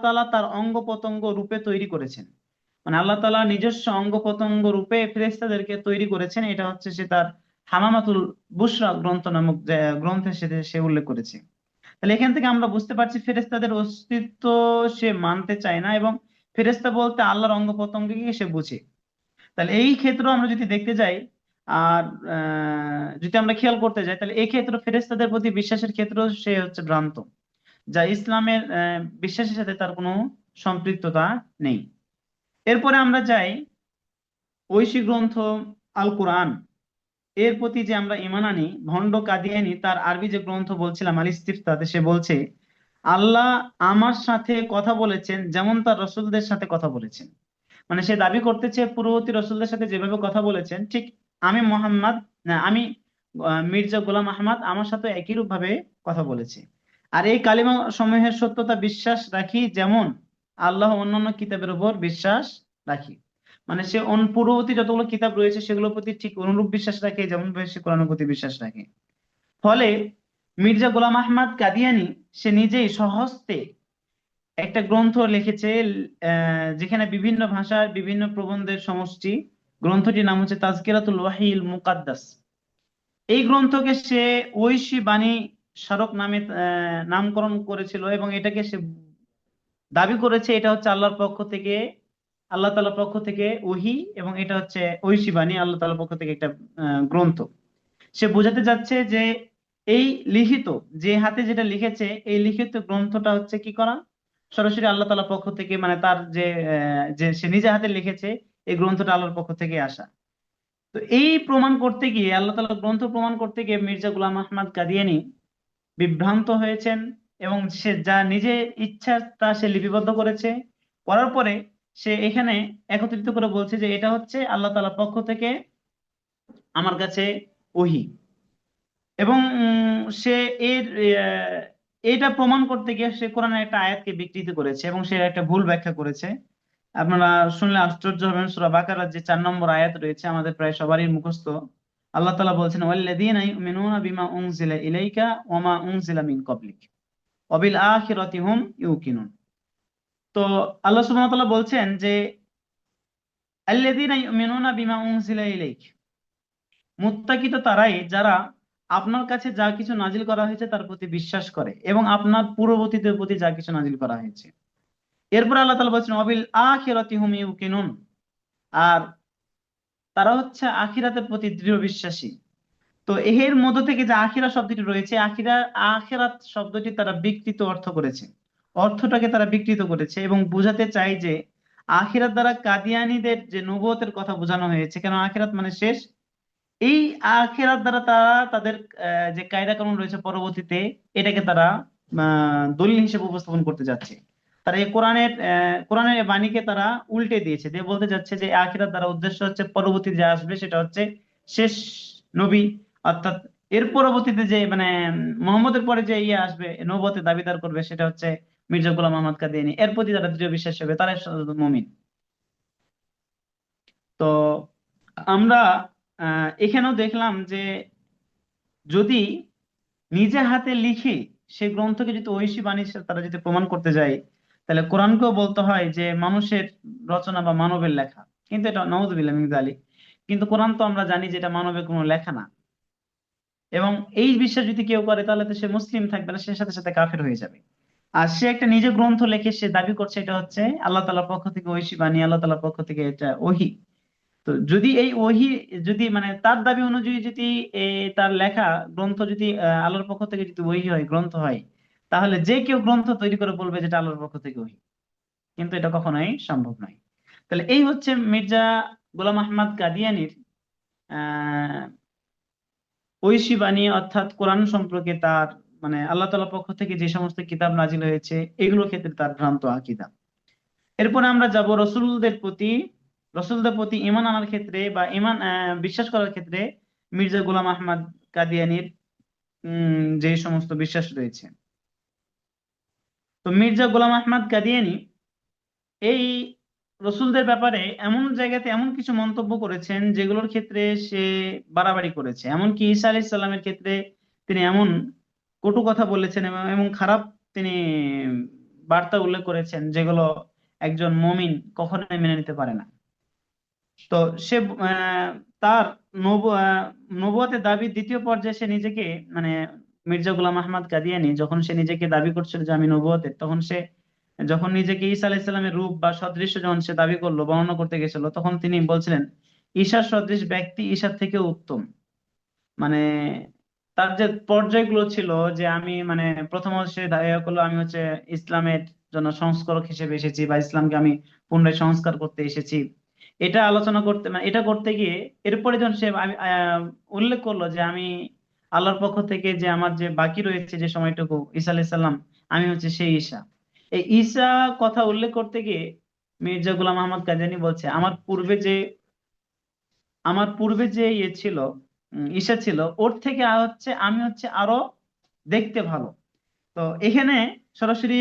তাআলা তার অঙ্গ প্রত্যঙ্গ রূপে তৈরি করেছেন। মানে আল্লাহ তাআলা নিজস্ব অঙ্গ প্রত্যঙ্গ রূপে ফেরেশতাদেরকে তৈরি করেছেন। এটা হচ্ছে সে তার হামামাতুল বুশরা গ্রন্থ নামক যে গ্রন্থে সে উল্লেখ করেছে। তাহলে এখান থেকে আমরা বুঝতে পারছি ফেরেশতাদের অস্তিত্ব সে মানতে চায় না, এবং ফেরেশতা বলতে আল্লাহর অঙ্গ প্রত্যঙ্গকে সে বুঝে। তাহলে এই ক্ষেত্রে আমরা যদি দেখতে যাই, আর যদি আমরা খেয়াল করতে যাই, তাহলে এই ক্ষেত্রে ফেরেশতাদের প্রতি বিশ্বাসের ক্ষেত্রেও সে হচ্ছে ভ্রান্ত, যা ইসলামের বিশ্বাসের সাথে তার কোনো সম্পৃক্ততা নেই। এরপরে আমরা যাই ঐশী গ্রন্থ আল কোরআন, এর প্রতি যে আমরা ঈমান আনি। ভন্ড কাদিয়ানী তার আরবি যে গ্রন্থ বলছিলাম আল ইস্তিফতাতে সে বলছে আল্লাহ আমার সাথে কথা বলেছেন যেমন তার রসুলদের সাথে কথা বলেছেন। মানে সে দাবি করতেছে পূর্ববর্তী রসুলদের সাথে যেভাবে কথা বলেছেন, ঠিক আমি মোহাম্মদ, না আমি মির্জা গোলাম আহমদ আমার সাথে একই রূপ ভাবে কথা বলেছে। আর এই কালিমা সমূহের সত্যতা বিশ্বাস রাখি, যেমন আল্লাহ অন্যান্য কিতাবের উপর বিশ্বাস রাখি। মানে সে পূর্ববর্তী যতগুলো কিতাব রয়েছে সেগুলোর প্রতি ঠিক অনুরূপ বিশ্বাস রাখে, যেমন ভাবে সে কোরআনের প্রতি বিশ্বাস রাখে। ফলে মির্জা গোলাম আহমদ কাদিয়ানী সে নিজেই স্বহস্তে একটা গ্রন্থ লিখেছে, যেখানে বিভিন্ন ভাষার বিভিন্ন প্রবন্ধের সমষ্টি। গ্রন্থটির নাম হচ্ছে তাজকিরাতুল ওয়াহিল মুকাদ্দাস। এই গ্রন্থকে সে ঐশী বাণী স্মারক নামে নামকরণ করেছিল, এবং এটাকে সে দাবি করেছে এটা হচ্ছে আল্লাহর পক্ষ থেকে আল্লাহ তাআলার পক্ষ থেকে ওহী, এবং এটা হচ্ছে ঐশী বাণী, আল্লাহ তাআলার পক্ষ থেকে একটা গ্রন্থ। সে বোঝাতে যাচ্ছে যে এই লিখিত, যে হাতে যেটা লিখেছে, এই লিখিত গ্রন্থটা হচ্ছে কি করা, সরাসরি আল্লাহ তাআলার পক্ষ থেকে, মানে তার যে সে নিজে হাতে লিখেছে, এই গ্রন্থটা আল্লাহর পক্ষ থেকে আসা। তো এই প্রমাণ করতে গিয়ে, আল্লাহ তাআলার গ্রন্থ প্রমাণ করতে গিয়ে মির্জা গোলাম আহমদ কাদিয়ানী বিভ্রান্ত হয়েছেন, এবং সে যা নিজে ইচ্ছা তা সে লিপিবদ্ধ করেছে। করার পরে সে এখানে একত্রিত করে বলছে যে এটা হচ্ছে আল্লাহ তাআলার পক্ষ থেকে আমার কাছে ওহী। এবং সে এর এটা প্রমাণ করতে গিয়ে সে কোরআনের একটা আয়াতকে বিকৃত করেছে, এবং সে একটা ভুল ব্যাখ্যা করেছে। আপনারা শুনলে আশ্চর্য হবেন, সূরা বাকারার যে 4 নম্বর আয়াত রয়েছে, আমাদের প্রায় সবারই মুখস্থ। আল্লাহ তাআলা বলছেন, ওয়াল্লাযীনা ইউমিনুনা বিমা উনজিলা ইলাইকা ওয়া মা উনজিলা মিন ক্বাবলিক ওয়া বিল আখিরাতি হুম ইউকিনুন। তো আল্লাহ সুবহানাহু ওয়া তাআলা বলছেন যে আল্লাযীনা ইউমিনুনা বিমা উনজিলা ইলাইক, মুত্তাকি তো তারাই যারা আপনার কাছে যা কিছু নাজিল করা হয়েছে তার প্রতি বিশ্বাস করে, এবং আপনার পূর্ববর্তীদের প্রতি যা কিছু নাজিল করা হয়েছে। এরপর আল্লাহ তাআলা বলছেন ওয়াবিল আখিরাতি হুম ইউকিনুন, আর তারা হচ্ছে আখিরাতের প্রতি দৃঢ় বিশ্বাসী। তো এর মধ্য থেকে যে আখিরা শব্দটি রয়েছে, আখিরাত শব্দটি তারা বিকৃত অর্থ করেছে, অর্থটাকে তারা বিকৃত করেছে, এবং বোঝাতে চাই যে আখিরাত দ্বারা কাদিয়ানীদের যে নবুয়তের কথা বোঝানো হয়েছে, কেন আখিরাত মানে শেষ। এই আখিরাত দ্বারা তারা তাদের যে কায়দা কানুন রয়েছে পরবর্তীতে, এটাকে তারা দলিল হিসেবে উপস্থাপন করতে যাচ্ছে। তারা এই কোরআনের এই বাণীকে তারা উল্টে দিয়েছে, দিয়ে বলতে যাচ্ছে যে আখিরাত দ্বারা উদ্দেশ্য হচ্ছে পরবর্তী যা আসবে সেটা হচ্ছে শেষ নবী, অর্থাৎ এর পরবর্তীতে যে মানে মোহাম্মদের পরে যে ইয়ে আসবে, নবুয়তের দাবিদার করবে, সেটা হচ্ছে মির্জা গোলাম আহমদ কাদিয়ানী। এর প্রতি যারা দৃঢ় বিশ্বাস হবে তারা মুমিন। তো আমরা এখানেও দেখলাম যে যদি নিজে হাতে লিখে সেই গ্রন্থকে যদি ঐশী বাণী তারা যদি প্রমাণ করতে যায়, তাহলে কোরআনকেও বলতে হয় যে মানুষের রচনা বা মানবের লেখা। কিন্তু এটা নাউযুবিল্লাহ মিন যালিক। কিন্তু কোরআন তো আমরা জানি যে এটা মানবের কোনো লেখা না। এবং এই বিশ্বাস যদি কেউ করে, তাহলে তো সে মুসলিম থাকবে না, সে সাথে সাথে কাফের হয়ে যাবে। আর সে একটা নিজে গ্রন্থ লিখে সে দাবি করছে এটা হচ্ছে আল্লাহ তাআলার পক্ষ থেকে ঐশী বাণী, আল্লাহ তাআলার পক্ষ থেকে এটা ওহী। তো যদি এই ওহী, যদি মানে তার দাবি অনুযায়ী যদি তার লেখা গ্রন্থ যদি আল্লাহর পক্ষ থেকে যদি ওহী হয়, গ্রন্থ হয়, তাহলে যে কেউ গ্রন্থ তৈরি করে বলবে যেটা আল্লাহর পক্ষ থেকে ওহী। কিন্তু এটা কখনোই সম্ভব নয়। তাহলে এই হচ্ছে মির্জা গোলাম আহমদ কাদিয়ানীর আহ ঐশী বাণী, অর্থাৎ কোরআন সম্পর্কে তার মানে আল্লাহ তাআলার পক্ষ থেকে যে সমস্ত কিতাব নাজিল হয়েছে এগুলোর ক্ষেত্রে তার ভ্রান্ত আকীদা। এরপরে আমরা যাব রসুলদের প্রতি ঈমান আনার ক্ষেত্রে, বা ঈমান বিশ্বাস করার ক্ষেত্রে মির্জা গোলাম আহমদ কাদিয়ানীর যে সমস্ত বিশ্বাস রয়েছে। তো মির্জা গোলাম আহমদ কাদিয়ানী এই রসুলদের ব্যাপারে এমন জায়গাতে এমন কিছু মন্তব্য করেছেন যেগুলোর ক্ষেত্রে সে বাড়াবাড়ি করেছে। এমনকি ঈসা আলাইহিস সালামের ক্ষেত্রে তিনি এমন কটু কথা বলেছেন, এবং এমন খারাপ তিনি বার্তা উল্লেখ করেছেন যেগুলো একজন মুমিন কখনোই মেনে নিতে পারে না। তো সে তার নবুয়তের দাবির দ্বিতীয় পর্যায়ে সে নিজেকে মানে মির্জা গোলাম আহমদ কাদিয়ানী যখন সে নিজেকে দাবি করছিল যে আমি নবুয়তের, তখন সে যখন নিজেকে ঈসা আলাইহিস সালামের রূপ বা সদৃশ্য যখন সে দাবি করলো, বর্ণনা করতে গেছিল, তখন তিনি বলছিলেন ঈশার সদৃশ ব্যক্তি ঈশার থেকেও উত্তম। মানে তার যে পর্যায়গুলো ছিল, যে আমি মানে প্রথমত সে দাঁড়িয়ে করলো আমি হচ্ছে ইসলামের জন্য সংস্কারক হিসেবে এসেছি, বা ইসলামকে আমি পুনরায় সংস্কার করতে এসেছি, এটা আলোচনা করতে মানে এটা করতে গিয়ে এরপরে যখন সে উল্লেখ করলো যে আমি আল্লাহর পক্ষ থেকে যে আমার যে বাকি রয়েছে যে সময়টুকু, ঈসা আলাইহিস সালাম, আমি হচ্ছে সেই ঈসা। এই ঈসা কথা উল্লেখ করতে গিয়ে মির্জা গোলাম আহমদ কাদিয়ানী বলছে আমার পূর্বে যে ইয়ে ছিল, ঈসা ছিল, ওর থেকে হচ্ছে আমি হচ্ছে আরো দেখতে ভালো। তো এখানে সরাসরি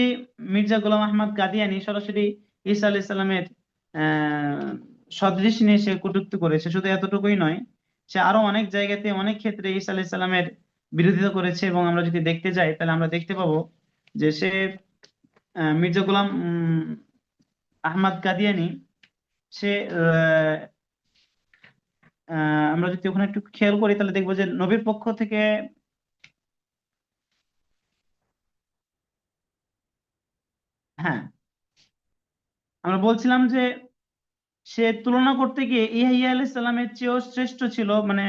মির্জা গোলাম আহমদ কাদিয়ানী সরাসরি ঈসা আলাইহিস সালামের আহ সদৃশ নিয়ে সে কটূক্তি করেছে। শুধু এতটুকুই নয়, সে আরো অনেক জায়গাতে অনেক ক্ষেত্রে ঈসা আলাইহিস সালামের বিরোধিতা করেছে, এবং আমরা যদি দেখতে যাই তাহলে আমরা দেখতে পাবো যে সে মির্জা গোলাম আহমদ কাদিয়ানী সে আমরা যদি ওখানে একটু খেয়াল করি তাহলে দেখবো যে নবীর পক্ষ থেকে, হ্যাঁ, আমরা বলছিলাম যে সে তুলনা করতে গিয়ে ইয়াহিয়া আলাইহিস সালামের চেয়েও শ্রেষ্ঠ ছিল, মানে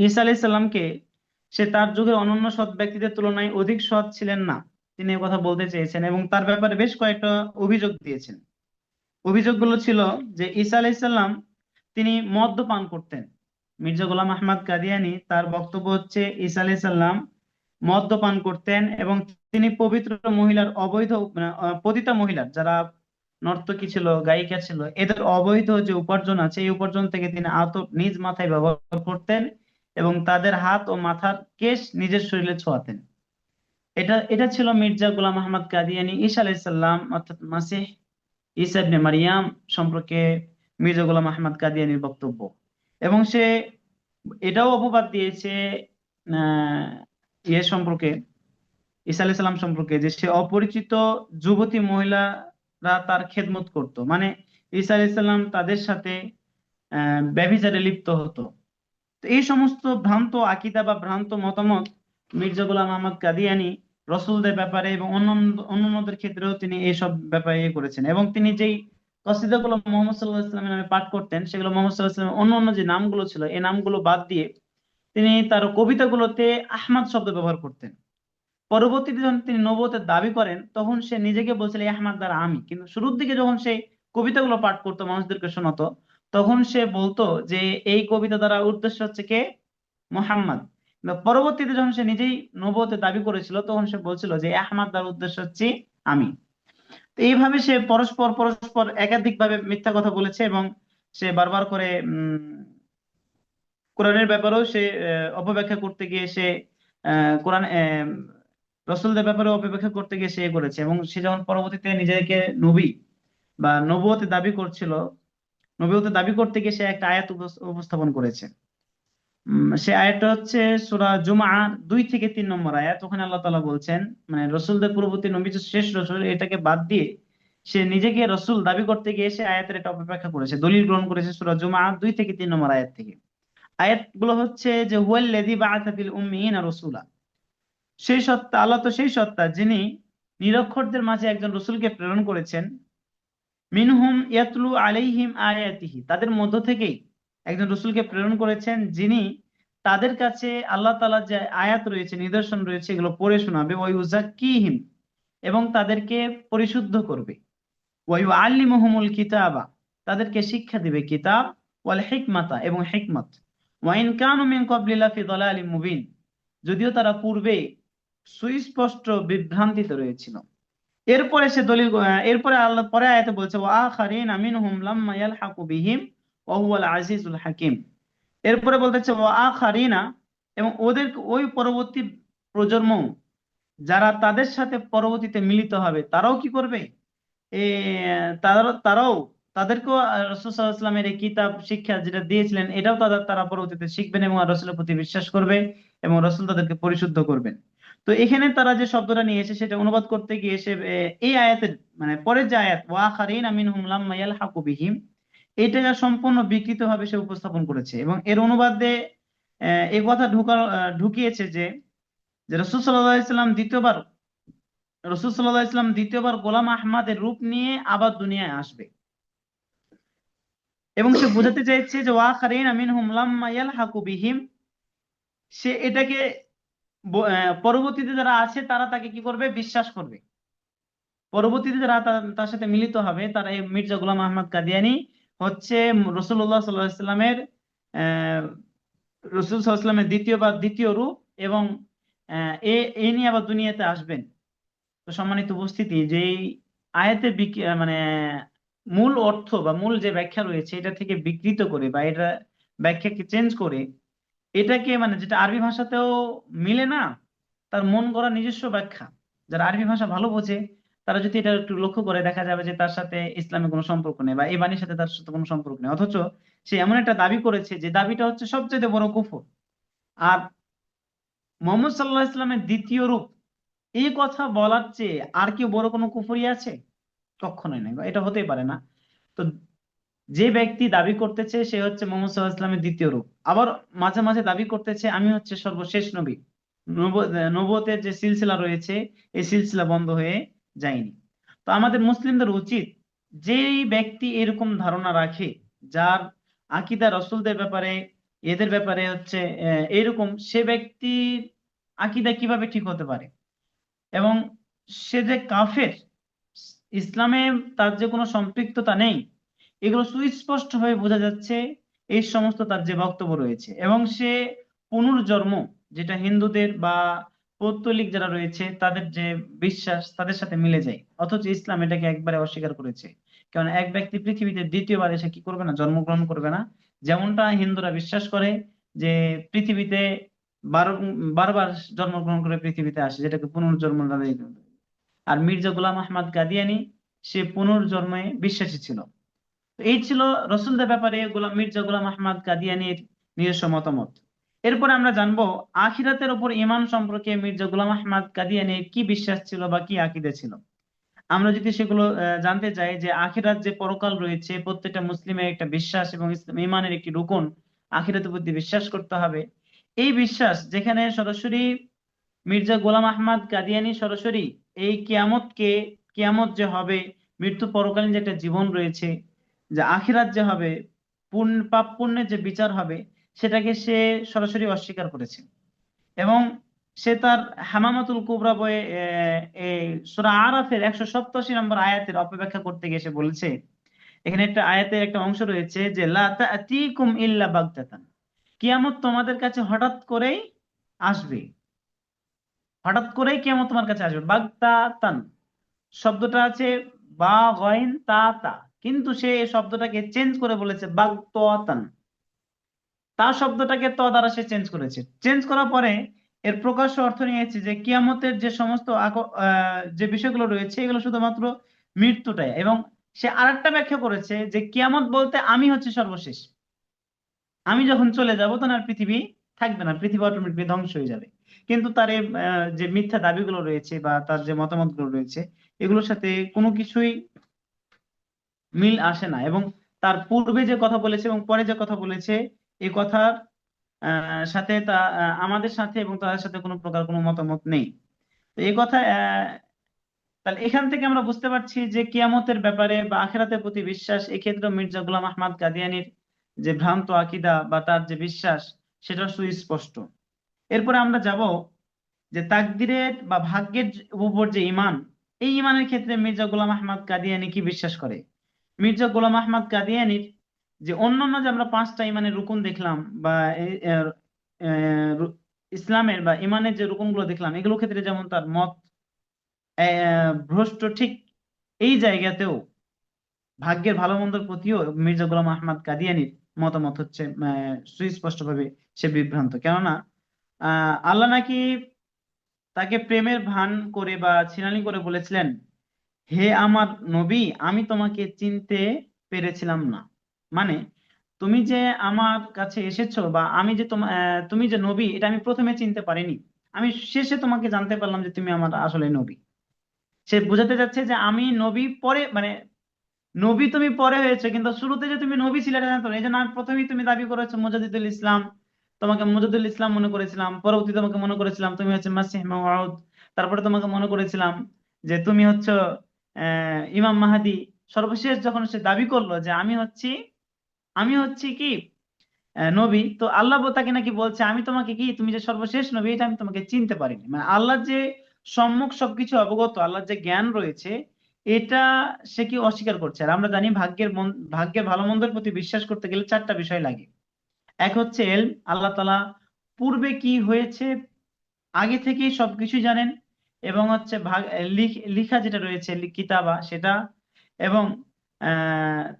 ঈসা আলাইহিস সালামকে সে তার যুগের অনন্য সৎ ব্যক্তিদের তুলনায় অধিক সৎ ছিলেন না, তিনি এ কথা বলতে চেয়েছেন এবং তার ব্যাপারে বেশ কয়েকটা অভিযোগ দিয়েছেন। অভিযোগগুলো ছিল যে ঈসা আলাইহিস সালাম তিনি মদ্যপান করতেন। মির্জা গোলাম আহমদ কাদিয়ানী তার বক্তব্য হচ্ছে ঈসা আলাইহিস সালাম মদ্যপান করতেন এবং তিনি পবিত্র মহিলার অবৈধ, মানে পতিতা মহিলার যারা নর্তকী ছিল, গায়িকা ছিল, এদের অবৈধ যে উপার্জন আছে এই উপার্জন থেকে তিনি আতর নিজ মাথায় ব্যবহার করতেন এবং তাদের হাত ও মাথার কেশ নিজের শরীরে ছোঁয়াতেন। এটা এটা ছিল মির্জা গোলাম আহমদ কাদিয়ানী ঈসা আলাইহিস সালাম অর্থাৎ মাসিহ ঈসা ইবনে মারিয়াম সম্পর্কে মির্জা গোলাম আহমদ কাদিয়ানীর বক্তব্য। এবং সে এটাও অপবাদ দিয়েছে আহ ইয়ে সম্পর্কে, ঈসা আলাইহিস সালাম সম্পর্কে, যে সে অপরিচিত যুবতী মহিলারা তার খেদমত করত, মানে ঈসা আলাইহিস সালাম তাদের সাথে ব্যভিচারে লিপ্ত হতো। তো এই সমস্ত ভ্রান্ত আকীদা বা ভ্রান্ত মতামত মির্জা গোলাম আহমদ কাদিয়ানী রসুলদের ব্যাপারে এবং অন্যান্যদের ক্ষেত্রেও তিনি এইসব ব্যাপারে ইয়ে করেছেন। এবং তিনি যেই কসিদাগুলো মোহাম্মদ সাল্লাহ ইসলামের নামে পাঠ করতেন, সেগুলো মোহাম্মদ সাল্লাহ ইসলামের অন্য অন্য যে নামগুলো ছিল এই নামগুলো বাদ দিয়ে তিনি তার কবিতাগুলোতে আহমদ শব্দ ব্যবহার করতেন। পরবর্তীতে যখন তিনি নবুয়তের দাবি করেন তখন সে নিজেকে বলছিল "এ আহমদ দ্বারা আমি", কিন্তু শুরুর দিকে যখন সে কবিতাগুলো পাঠ করতো মানুষদেরকে শোনাতো তখন সে বলতো যে এই কবিতা দ্বারা উদ্দেশ্য হচ্ছে কে, মোহাম্মদ। কিন্তু পরবর্তীতে যখন সে নিজেই নবুয়তের দাবি করেছিল তখন সে বলছিল যে আহমদ দ্বারা উদ্দেশ্য হচ্ছে আমি। তো এইভাবে সে পরস্পর পরস্পর একাধিক ভাবে মিথ্যা কথা বলেছে এবং সে বারবার করে কোরআনের ব্যাপারেও সে অপব্যাখ্যা করতে গিয়ে সে কোরআন রসুলদের ব্যাপারে অপব্যাখ্যা করতে গিয়ে সে করেছে। এবং সে যখন পরবর্তীতে নিজেকে নবী বা নবুয়তের দাবি করছিল, নবুয়তের দাবি করতে গিয়ে সে একটা আয়াত উপস্থাপন করেছে। সে আয়াতটা হচ্ছে সূরা জুমআ 2 থেকে 3 নম্বর আয়াত। ওখানে আল্লাহ তাআলা বলছেন, মানে রসুলদের পূর্ববর্তী নবী যে শেষ রসুল এটাকে বাদ দিয়ে সে নিজেকে রসুল দাবি করতে গিয়ে সে আয়াতের এটা অপব্যাখ্যা করেছে, দলিল গ্রহণ করেছে সূরা জুমআ 2 থেকে 3 নম্বর আয়াত থেকে। আয়াতগুলো হচ্ছে যে হুয়াল্লাযী বাআসা ফিল উম্মিয়িনা রাসূলা, সেই সত্তা, আল্লাহ তো সেই সত্তা যিনি নিরক্ষরদের মাঝে একজন রসুলকে প্রেরণ করেছেন। মিনহুম ইয়াতলু আলাইহিম আয়াতিহি, তাদের মধ্য থেকেই একজন রসুলকে প্রেরণ করেছেন যিনি তাদের কাছে আল্লাহ তাআলার যে আয়াত রয়েছে, নিদর্শন রয়েছে, এগুলো পড়ে শোনাবে। ওয়া ইউযাক্কিহিম, এবং তাদেরকে পরিশুদ্ধ করবে। ওয়া ইউআল্লিমুহুমুল কিতাবা, তাদেরকে শিক্ষা দিবে কিতাব, ওয়াল হিকমাতা, এবং হিকমত। ওয়া ইন কানু মিন ক্বাবলি লাফি যালালিম মুবিন, যদিও তারা পূর্বে সুস্পষ্ট বিভ্রান্তিতে রয়েছিল। এরপরে সে দলিল এরপরে আল্লাহ পরে আয়াতে বলছে ওয়া আখারিনা মিনহুম লাম্মা ইয়ালহাকু বিহিম ওয়া হুয়াল আজিজুল হাকিম। এরপরে বলতেছে ওয়া আখারিনা, এবং ওদের ওই পরবর্তী প্রজন্ম যারা তাদের সাথে পরবর্তীতে মিলিত হবে তারাও কি করবে, এ তারাও তাদেরকেও রাসূল সাল্লাল্লাহু আলাইহি ওয়াসাল্লামের এই কিতাব শিক্ষা যেটা দিয়েছিলেন এটাও তারা পরবর্তীতে শিখবেন এবং রাসূলের প্রতি বিশ্বাস করবে এবং রাসূল তাদেরকে পরিশুদ্ধ করবেন। তো এখানে তারা যে শব্দটা নিয়ে এসে সেটা অনুবাদ করতে গিয়ে সে এই আয়াতের মানে পরের যে আয়াত ওয়া আখারিনা মিনহুম লাম্মা ইয়ালহাকু বিহিম, এটা সম্পূর্ণ বিকৃতভাবে সে উপস্থাপন করেছে এবং এর অনুবাদে এই কথা ঢুকিয়েছে যে যে রাসূল সাল্লাল্লাহু আলাইহি ওয়াসাল্লাম দ্বিতীয়বার গোলাম আহমদের রূপ নিয়ে আবার দুনিয়ায় আসবে। এবং সে বোঝাতে চাইছে যে ওয়াখারিনা মিনহুম লাম্মা ইয়ালহাকু বিহিম, সে এটাকে পরবর্তীতে যারা আছে তারা তাকে কি করবে, বিশ্বাস করবে। পরবর্তীতে যারা তার সাথে মিলিত হবে তারা এই মির্জা গোলাম আহমদ কাদিয়ানী হচ্ছে রাসূলুল্লাহ সাল্লাল্লাহু আলাইহি ওয়াসাল্লামের আহ রাসূল সাল্লাল্লাহু আলাইহি ওয়াসাল্লামের দ্বিতীয় রূপ এবং এ নিয়ে আবার দুনিয়াতে আসবেন। তো সম্মানিত উপস্থিতি, যে এই আয়াতের মানে মূল অর্থ বা মূল যে ব্যাখ্যা রয়েছে এটা থেকে বিকৃত করে বা এটা ব্যাখ্যাকে চেঞ্জ করে এটাকে, মানে যেটা আরবি ভাষাতেও মিলে না, তার মন গড়া নিজস্ব ব্যাখ্যা, যারা আরবি ভাষা ভালো বোঝে তারা যদি এটা একটু লক্ষ্য করে দেখা যাবে যে তার সাথে ইসলামের কোনো সম্পর্ক নেই বা এই বাণীর সাথে তার সাথে কোনো সম্পর্ক নেই, অথচ সে এমন একটা দাবি করেছে যে দাবিটা হচ্ছে সবচেয়ে বড় কুফর। আর মুহাম্মদ সাল্লাল্লাহু আলাইহি ওয়াসাল্লামের দ্বিতীয় রূপ এই কথা বলার চেয়ে আর কি বড় কোনো কুফরি আছে? কখনোই নাই, বা এটা হতেই পারে না। তো যে ব্যক্তি দাবি করতেছে সে হচ্ছে মুহাম্মদ সাল্লাল্লাহু আলাইহি ওয়াসাল্লামের দ্বিতীয় রূপ, আবার মাঝে মাঝে দাবি করতেছে আমি হচ্ছে সর্বশেষ নবী, নবুয়তের যে সিলসিলা রয়েছে এই সিলসিলা বন্ধ হয়ে যায়নি। তো আমাদের মুসলিমদের উচিত যেই ব্যক্তি এরকম ধারণা রাখে, যার আকীদা রসুলদের ব্যাপারে, এদের ব্যাপারে হচ্ছে এরকম, সে ব্যক্তির আকীদা কিভাবে ঠিক হতে পারে? এবং সে যে কাফের, ইসলামে তার যে কোনো সম্পৃক্ততা নেই, এগুলো সুস্পষ্ট ভাবে বোঝা যাচ্ছে এই সমস্ত তার যে বক্তব্য রয়েছে। এবং সে পুনর্জন্ম, যেটা হিন্দুদের বা পৌত্তলিক যারা রয়েছে তাদের যে বিশ্বাস, তাদের সাথে মিলে যায়, অথচ ইসলাম এটাকে একবারে অস্বীকার করেছে। কারণ এক ব্যক্তি পৃথিবীতে দ্বিতীয়বার এসে কি করবে না, জন্মগ্রহণ করবে না। যেমনটা হিন্দুরা বিশ্বাস করে যে পৃথিবীতে বারো বারবার জন্মগ্রহণ করে পৃথিবীতে আসে, যেটাকে পুনর্জন্ম বলে। আর মির্জা গোলাম আহমদ কাদিয়ানী, সে পুনর্জন্মে বিশ্বাসী ছিল। তো এই ছিল রসুলদের ব্যাপারে মির্জা গোলাম আহমদ কাদিয়ানীর নিজস্ব মতামত। এরপরে আমরা জানবো আখিরাতের উপর ঈমান সম্পর্কে মির্জা গোলাম আহমদ কাদিয়ানীর কি বিশ্বাস ছিল বা কি আকীদা ছিল। আমরা যদি সেগুলো জানতে চাই, যে আখিরাত, যে পরকাল রয়েছে, প্রত্যেকটা মুসলিমের একটা বিশ্বাস এবং ঈমানের একটি রুকন, আখিরাতের প্রতি বিশ্বাস করতে হবে। এই বিশ্বাস যেখানে সরাসরি মির্জা গোলাম আহমদ কাদিয়ানী সরাসরি এই কিয়ামতকে, কিয়ামত যে হবে, মৃত্যু পরকালীন যে একটা জীবন রয়েছে, যে আখিরাত যে হবে, পাপ পুণ্যের যে বিচার হবে, সেটাকে সে সরাসরি অস্বীকার করেছে। এবং সে তার হামামাতুল কুবরা বইয়ে এই সূরা আরাফের 187 নম্বর আয়াতের অপব্যাখ্যা করতে গিয়ে সে বলেছে, এখানে একটা আয়াতের একটা অংশ রয়েছে যে লা তা'তিকুম ইল্লা বাগতাতান, কিয়ামত তোমাদের কাছে হঠাৎ করেই আসবে। হঠাৎ করেই কিয়ামত তোমার কাছে আসবে। বাগতাতান শব্দটা আছে বা গইন তা তা, কিন্তু সে এই শব্দটাকে চেঞ্জ করে বলেছে বাগতাতান। তা শব্দটাকে ত দ্বারা সে চেঞ্জ করেছে। চেঞ্জ করার পরে এর প্রকাশ্য অর্থ নিয়েছে যে কিয়ামতের যে সমস্ত যে বিষয়গুলো রয়েছে, এগুলো শুধুমাত্র মৃত্যুটাই। এবং সে আরেকটা ব্যাখ্যা করেছে যে কিয়ামত বলতে আমি হচ্ছে সর্বশেষ, আমি যখন চলে যাব তখন আর পৃথিবী থাকবে না, পৃথিবী অটোমেটিকলি ধ্বংস হয়ে যাবে। কিন্তু তার এই যে মিথ্যা দাবিগুলো রয়েছে বা তার যে মতামতগুলো রয়েছে, এগুলোর সাথে কোনো কিছুই মিল আসে না। এবং তার পূর্বে যে কথা বলেছে এবং পরে যে কথা বলেছে, এই কথার সাথে আমাদের সাথে এবং তাদের সাথে কোনো প্রকার কোনো মতামত নেই। তো এই কথা তাহলে এখান থেকে আমরা বুঝতে পারছি যে কিয়ামতের ব্যাপারে বা আখিরাতের প্রতি বিশ্বাস, এক্ষেত্রে মির্জা গোলাম আহমদ কাদিয়ানীর যে ভ্রান্ত আকীদা বা তার যে বিশ্বাস, সেটা সুস্পষ্ট। এরপরে আমরা যাব যে তাকদিরের বা ভাগ্যের উপর যে ঈমান, এই ঈমানের ক্ষেত্রে মির্জা গোলাম আহমদ কাদিয়ানী কি বিশ্বাস করে। মির্জা গোলাম আহমদ কাদিয়ানীর যে অন্যান্য যে আমরা পাঁচটা ঈমানের রুকুন দেখলাম, বা আহ, ইসলামের বা ঈমানের যে রুকুনগুলো দেখলাম, এগুলোর ক্ষেত্রে যেমন তার মত ভ্রষ্ট, ঠিক এই জায়গাতেও ভাগ্যের ভালো মন্দের প্রতিও মির্জা গোলাম আহমদ কাদিয়ানীর মতামত হচ্ছে সুস্পষ্টভাবে সে বিভ্রান্ত। কেননা আল্লাহ নাকি তাকে প্রেমের ভান করে বা ছিনালি করে বলেছিলেন, হে আমার নবী, আমি তোমাকে চিনতে পেরেছিলাম না। মানে তুমি যে আমার কাছে এসেছো, বা আমি যে তুমি যে নবী, এটা আমি প্রথমে চিনতে পারিনি, আমি শেষে তোমাকে জানতে পারলাম যে তুমি আমার আসলে নবী। সে বোঝাতে যাচ্ছে যে আমি নবী পরে, মানে নবী তুমি পরে হয়েছে, কিন্তু শুরুতে যে তুমি নবী ছিলে এটা জানতো না। এই জন্য আমি প্রথমেই তুমি দাবি করেছো মুজাদ্দিদুল ইসলাম, তোমাকে মুজাদ্দিদুল ইসলাম মনে করেছিলাম। পরবর্তীতে তোমাকে মনে করেছিলাম তুমি হচ্ছে মাসিহ মাউউদ। তারপরে তোমাকে মনে করেছিলাম যে তুমি হচ্ছে ইমাম মাহাদি। সর্বশেষ যখন সে দাবি করলো যে আমি হচ্ছি কি নবী, তো আল্লাহ তাকে নাকি বলছে আমি তোমাকে কি, তুমি যে সর্বশেষ নবী, এটা আমি তোমাকে চিনতে পারিনি। মানে আল্লাহ যে সম্মুখ সবকিছু অবগত, আল্লাহর যে জ্ঞান রয়েছে, এটা সে কি অস্বীকার করছে। আর আমরা জানি ভাগ্যের ভালো মন্দের প্রতি বিশ্বাস করতে গেলে চারটা বিষয় লাগে। এক হচ্ছে এলম, আল্লাহ তাআলা পূর্বে কি হয়েছে আগে থেকেই সবকিছু জানেন। এবং হচ্ছে লিখা যেটা রয়েছে, কিতাবা, সেটা। এবং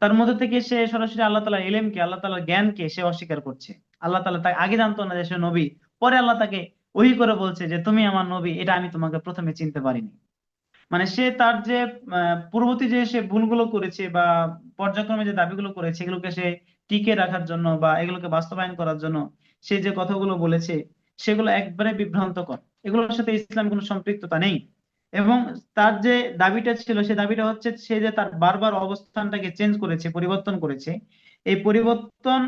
তার মধ্যে থেকে সে সরাসরি আল্লাহ তাআলার ইলমকে, আল্লাহ তাআলার জ্ঞানকে সে অস্বীকার করছে। আল্লাহ তাআলা তাকে আগে জানতো না যে সে নবী, পরে আল্লাহ তাকে ওহী করে বলছে যে তুমি আমার নবী, এটা আমি তোমাকে প্রথমে চিনতে পারিনি। মানে সে তার যে পূর্ববর্তী যে সে ভুলগুলো করেছে বা পর্যায়ক্রমে যে দাবিগুলো করেছে, এগুলোকে সে টিকে রাখার জন্য বা এগুলোকে বাস্তবায়ন করার জন্য সে যে কথাগুলো বলেছে, সেগুলো একবারে বিভ্রান্তকর। এগুলোর সাথে ইসলাম কোনো সম্পৃক্ততা নেই। এবং তার যে দাবিটা ছিল, সে দাবিটা হচ্ছে সে যে তার বারবার অবস্থানটাকে চেঞ্জ করেছে, পরিবর্তন করেছে। এই পরিবর্তন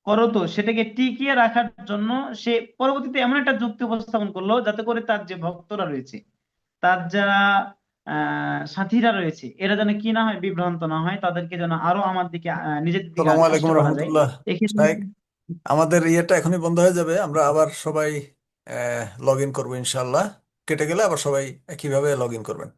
করতো সেটাকে টিকিয়ে রাখার জন্য সে পরবর্তীতে এমন একটা যুক্তি উপস্থাপন করলো, যাতে করে তার যে ভক্তরা রয়েছে, তার যারা সাথীরা রয়েছে, এরা যেন কি না হয়, বিভ্রান্ত না হয়, তাদেরকে যেন আরো আমার দিকে নিজেদের দিকে সালামু আকৃষ্ট আলাইকুম করা যায়। রহমতুল্লাহ। এক্ষেত্রে শাহেক, আমাদের ইয়েটা এখনই বন্ধ হয়ে যাবে, আমরা আবার সবাই লগ ইন করবো ইনশাল্লাহ। কেটে গেলে আবার সবাই একইভাবে লগ ইন করবেন।